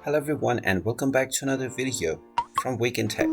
Hello everyone and welcome back to another video from Wake&Tech.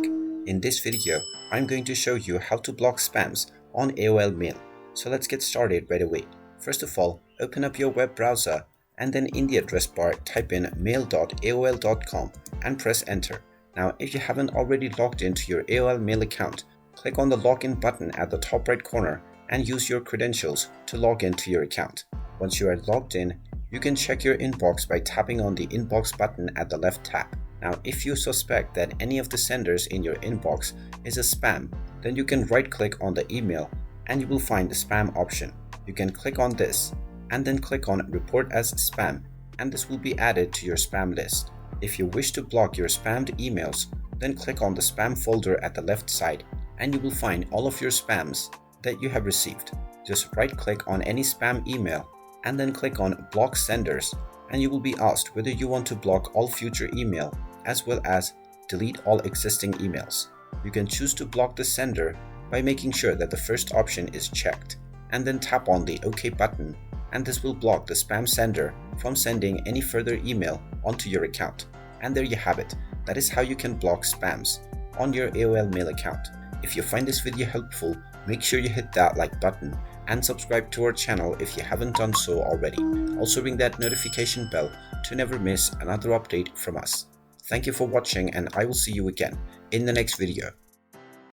In this video, I'm going to show you how to block spams on AOL Mail. So let's get started right away. First of all, open up your web browser and then in the address bar type in mail.aol.com and press enter. Now if you haven't already logged into your AOL Mail account, click on the login button at the top right corner and use your credentials to log into your account. Once you are logged in, you can check your inbox by tapping on the inbox button at the left tab. Now, if you suspect that any of the senders in your inbox is a spam, then you can right-click on the email and you will find the spam option. You can click on this and then click on Report as Spam, and this will be added to your spam list. If you wish to block your spammed emails, then click on the spam folder at the left side and you will find all of your spams that you have received. Just right-click on any spam email and then click on Block Senders, and you will be asked whether you want to block all future email as well as delete all existing emails. You can choose to block the sender by making sure that the first option is checked, and then tap on the OK button, and this will block the spam sender from sending any further email onto your account. And there you have it. That is how you can block spams on your AOL Mail account. If you find this video helpful, make sure you hit that like button and subscribe to our channel if you haven't done so already. Also ring that notification bell to never miss another update from us. Thank you for watching and I will see you again in the next video.